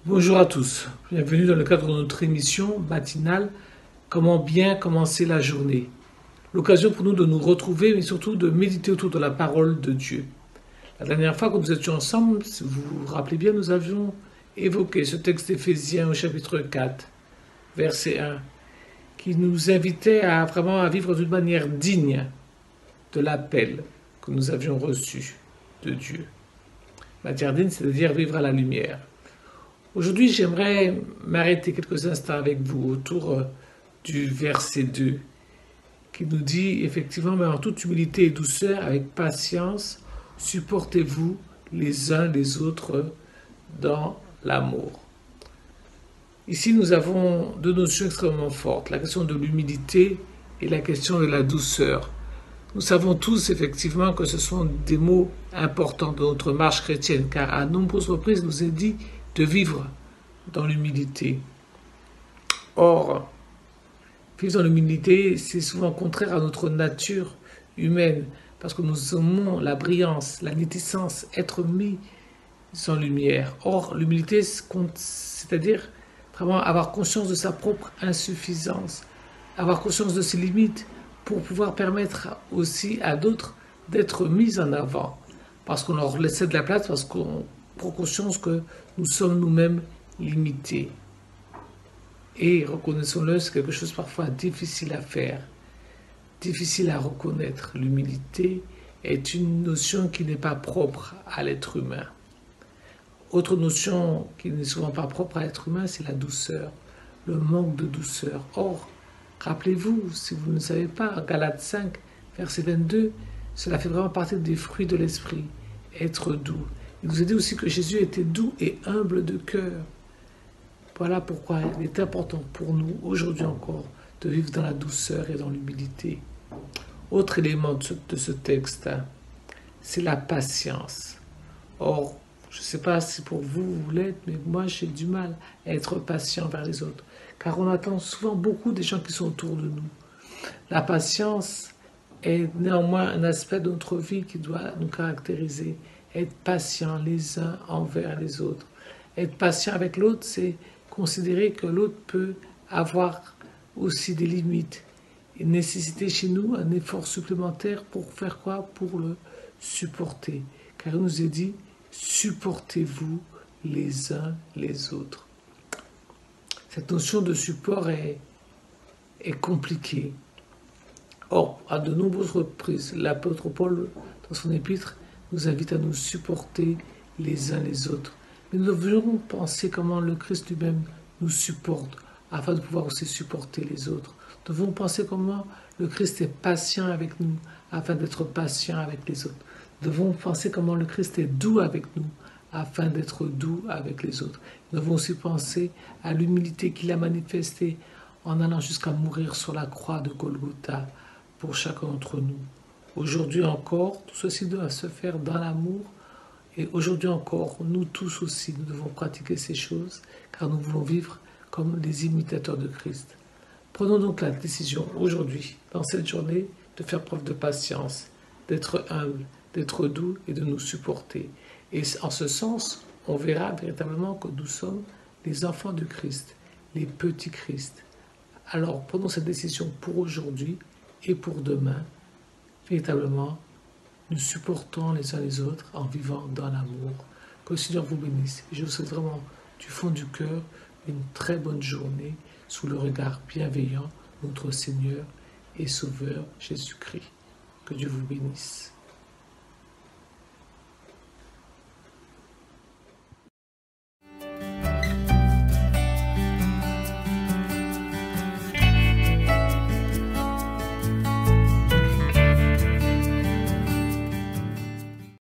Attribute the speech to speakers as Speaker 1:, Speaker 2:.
Speaker 1: Bonjour à tous, bienvenue dans le cadre de notre émission matinale Comment bien commencer la journée. L'occasion pour nous de nous retrouver, mais surtout de méditer autour de la parole de Dieu. La dernière fois que nous étions ensemble, si vous vous rappelez bien, nous avions évoqué ce texte d'Éphésiens au chapitre 4, verset 1, qui nous invitait à vraiment à vivre d'une manière digne de l'appel que nous avions reçu de Dieu. Matière digne, c'est-à-dire vivre à la lumière. Aujourd'hui, j'aimerais m'arrêter quelques instants avec vous autour du verset 2 qui nous dit effectivement, mais en toute humilité et douceur, avec patience, supportez-vous les uns les autres dans l'amour. Ici, nous avons deux notions extrêmement fortes, la question de l'humilité et la question de la douceur. Nous savons tous effectivement que ce sont des mots importants de notre marche chrétienne, car à nombreuses reprises, il nous est dit de vivre dans l'humilité. Or, vivre dans l'humilité, c'est souvent contraire à notre nature humaine, parce que nous aimons la brillance, la nitescence, être mis en lumière. Or, l'humilité, c'est-à-dire vraiment avoir conscience de sa propre insuffisance, avoir conscience de ses limites, pour pouvoir permettre aussi à d'autres d'être mis en avant, parce qu'on leur laissait de la place, parce qu'on prend conscience que nous sommes nous-mêmes limités. Et reconnaissons-le, c'est quelque chose parfois difficile à faire, difficile à reconnaître. L'humilité est une notion qui n'est pas propre à l'être humain. Autre notion qui n'est souvent pas propre à l'être humain, c'est la douceur, le manque de douceur. Or, rappelez-vous, si vous ne savez pas, Galates 5, verset 22, cela fait vraiment partie des fruits de l'esprit, être doux. Il nous a dit aussi que Jésus était doux et humble de cœur. Voilà pourquoi il est important pour nous, aujourd'hui encore, de vivre dans la douceur et dans l'humilité. Autre élément de ce texte, c'est la patience. Or, je ne sais pas si pour vous, vous l'êtes, mais moi, j'ai du mal à être patient vers les autres, car on attend souvent beaucoup des gens qui sont autour de nous. La patience est néanmoins un aspect de notre vie qui doit nous caractériser. Être patient les uns envers les autres. Être patient avec l'autre, c'est considérer que l'autre peut avoir aussi des limites et nécessiter chez nous un effort supplémentaire pour faire quoi? Pour le supporter. Car il nous est dit, supportez-vous les uns les autres. Cette notion de support est compliquée. Or, à de nombreuses reprises, l'apôtre Paul, dans son épître, nous invite à nous supporter les uns les autres. Mais nous devons penser comment le Christ lui-même nous supporte, afin de pouvoir aussi supporter les autres. Nous devons penser comment le Christ est patient avec nous, afin d'être patient avec les autres. Nous devons penser comment le Christ est doux avec nous, afin d'être doux avec les autres. Nous devons aussi penser à l'humilité qu'il a manifestée en allant jusqu'à mourir sur la croix de Golgotha pour chacun d'entre nous. Aujourd'hui encore, tout ceci doit se faire dans l'amour. Et aujourd'hui encore, nous tous aussi, nous devons pratiquer ces choses, car nous voulons vivre comme des imitateurs de Christ. Prenons donc la décision aujourd'hui, dans cette journée, de faire preuve de patience, d'être humble, d'être doux et de nous supporter. Et en ce sens, on verra véritablement que nous sommes les enfants de Christ, les petits Christ. Alors, prenons cette décision pour aujourd'hui et pour demain, véritablement, nous supportons les uns les autres en vivant dans l'amour. Que le Seigneur vous bénisse. Je vous souhaite vraiment du fond du cœur une très bonne journée sous le regard bienveillant de notre Seigneur et Sauveur Jésus-Christ. Que Dieu vous bénisse.